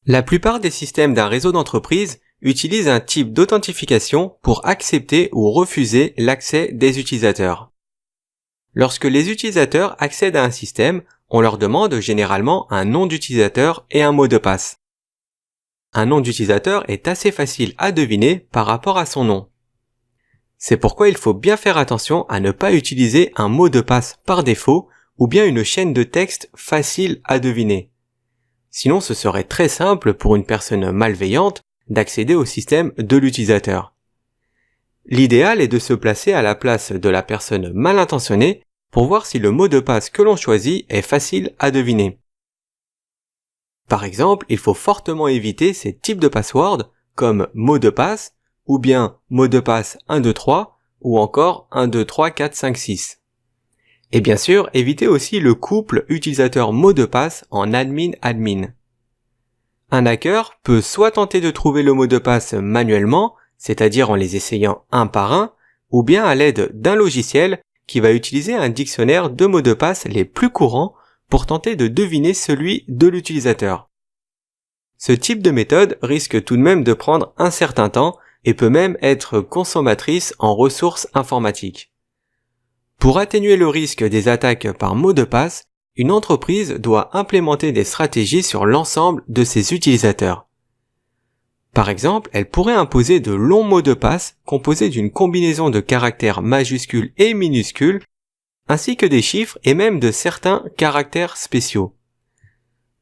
La plupart des systèmes d'un réseau d'entreprise utilisent un type d'authentification pour accepter ou refuser l'accès des utilisateurs. Lorsque les utilisateurs accèdent à un système, on leur demande généralement un nom d'utilisateur et un mot de passe. Un nom d'utilisateur est assez facile à deviner par rapport à son nom. C'est pourquoi il faut bien faire attention à ne pas utiliser un mot de passe par défaut ou bien une chaîne de texte facile à deviner. Sinon, ce serait très simple pour une personne malveillante d'accéder au système de l'utilisateur. L'idéal est de se placer à la place de la personne mal intentionnée pour voir si le mot de passe que l'on choisit est facile à deviner. Par exemple, il faut fortement éviter ces types de passwords comme mot de passe ou bien mot de passe 123 ou encore 123456. Et bien sûr, évitez aussi le couple utilisateur mot de passe en admin-admin. Un hacker peut soit tenter de trouver le mot de passe manuellement, c'est-à-dire en les essayant un par un, ou bien à l'aide d'un logiciel qui va utiliser un dictionnaire de mots de passe les plus courants pour tenter de deviner celui de l'utilisateur. Ce type de méthode risque tout de même de prendre un certain temps et peut même être consommatrice en ressources informatiques. Pour atténuer le risque des attaques par mot de passe, une entreprise doit implémenter des stratégies sur l'ensemble de ses utilisateurs. Par exemple, elle pourrait imposer de longs mots de passe composés d'une combinaison de caractères majuscules et minuscules, ainsi que des chiffres et même de certains caractères spéciaux.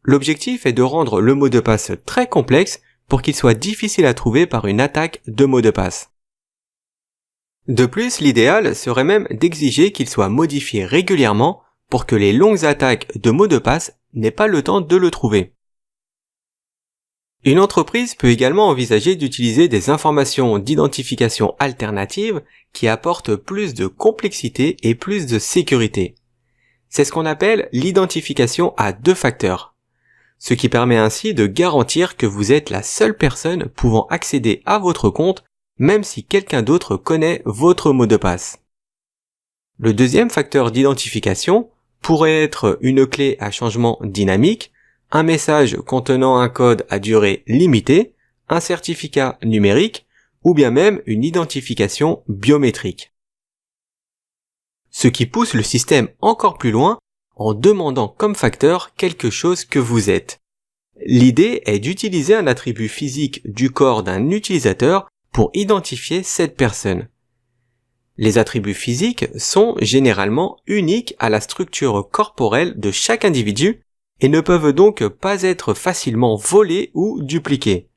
L'objectif est de rendre le mot de passe très complexe pour qu'il soit difficile à trouver par une attaque de mot de passe. De plus, l'idéal serait même d'exiger qu'il soit modifié régulièrement pour que les longues attaques de mots de passe n'aient pas le temps de le trouver. Une entreprise peut également envisager d'utiliser des informations d'identification alternatives qui apportent plus de complexité et plus de sécurité. C'est ce qu'on appelle l'identification à deux facteurs, ce qui permet ainsi de garantir que vous êtes la seule personne pouvant accéder à votre compte même si quelqu'un d'autre connaît votre mot de passe. Le deuxième facteur d'identification pourrait être une clé à changement dynamique, un message contenant un code à durée limitée, un certificat numérique ou bien même une identification biométrique. Ce qui pousse le système encore plus loin en demandant comme facteur quelque chose que vous êtes. L'idée est d'utiliser un attribut physique du corps d'un utilisateur pour identifier cette personne. Les attributs physiques sont généralement uniques à la structure corporelle de chaque individu et ne peuvent donc pas être facilement volés ou dupliqués.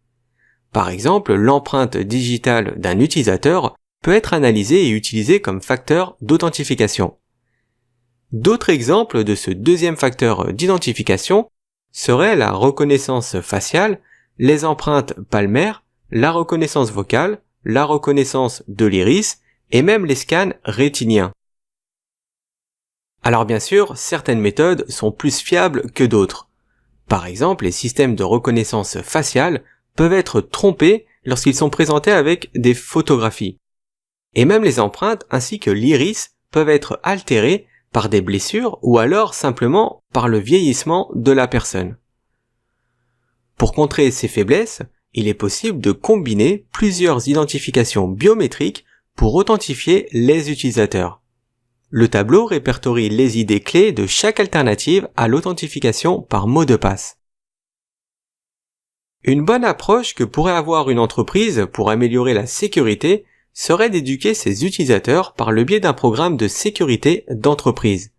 Par exemple, l'empreinte digitale d'un utilisateur peut être analysée et utilisée comme facteur d'authentification. D'autres exemples de ce deuxième facteur d'identification seraient la reconnaissance faciale, les empreintes palmaires, la reconnaissance vocale, la reconnaissance de l'iris et même les scans rétiniens. Alors bien sûr, certaines méthodes sont plus fiables que d'autres. Par exemple, les systèmes de reconnaissance faciale peuvent être trompés lorsqu'ils sont présentés avec des photographies. Et même les empreintes ainsi que l'iris peuvent être altérés par des blessures ou alors simplement par le vieillissement de la personne. Pour contrer ces faiblesses, il est possible de combiner plusieurs identifications biométriques pour authentifier les utilisateurs. Le tableau répertorie les idées clés de chaque alternative à l'authentification par mot de passe. Une bonne approche que pourrait avoir une entreprise pour améliorer la sécurité serait d'éduquer ses utilisateurs par le biais d'un programme de sécurité d'entreprise.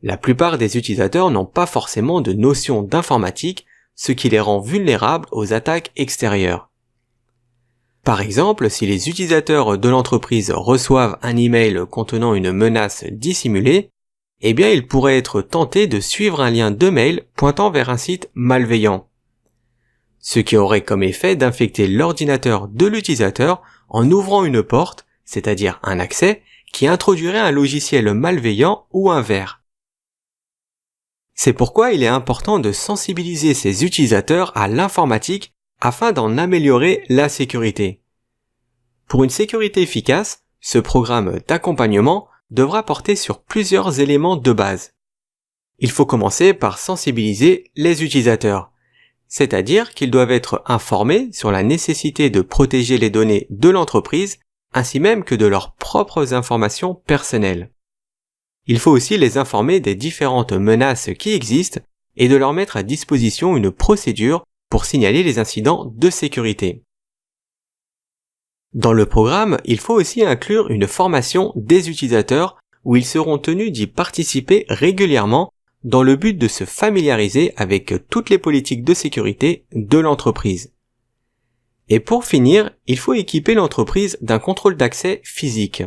La plupart des utilisateurs n'ont pas forcément de notion d'informatique, ce qui les rend vulnérables aux attaques extérieures. Par exemple, si les utilisateurs de l'entreprise reçoivent un email contenant une menace dissimulée, eh bien ils pourraient être tentés de suivre un lien de mail pointant vers un site malveillant. Ce qui aurait comme effet d'infecter l'ordinateur de l'utilisateur en ouvrant une porte, c'est-à-dire un accès, qui introduirait un logiciel malveillant ou un vers. C'est pourquoi il est important de sensibiliser ses utilisateurs à l'informatique afin d'en améliorer la sécurité. Pour une sécurité efficace, ce programme d'accompagnement devra porter sur plusieurs éléments de base. Il faut commencer par sensibiliser les utilisateurs. c'est-à-dire qu'ils doivent être informés sur la nécessité de protéger les données de l'entreprise, ainsi même que de leurs propres informations personnelles. Il faut aussi les informer des différentes menaces qui existent et de leur mettre à disposition une procédure pour signaler les incidents de sécurité. Dans le programme, il faut aussi inclure une formation des utilisateurs où ils seront tenus d'y participer régulièrement dans le but de se familiariser avec toutes les politiques de sécurité de l'entreprise. Et pour finir, il faut équiper l'entreprise d'un contrôle d'accès physique.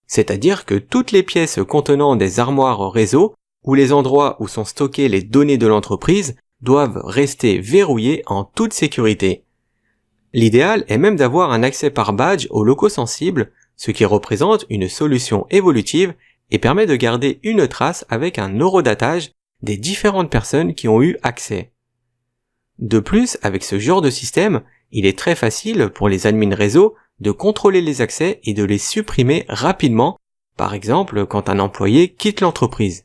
C'est-à-dire que toutes les pièces contenant des armoires réseau ou les endroits où sont stockées les données de l'entreprise doivent rester verrouillées en toute sécurité. L'idéal est même d'avoir un accès par badge aux locaux sensibles, ce qui représente une solution évolutive et permet de garder une trace avec un horodatage des différentes personnes qui ont eu accès. De plus, avec ce genre de système, il est très facile pour les admins réseau de contrôler les accès et de les supprimer rapidement, par exemple quand un employé quitte l'entreprise.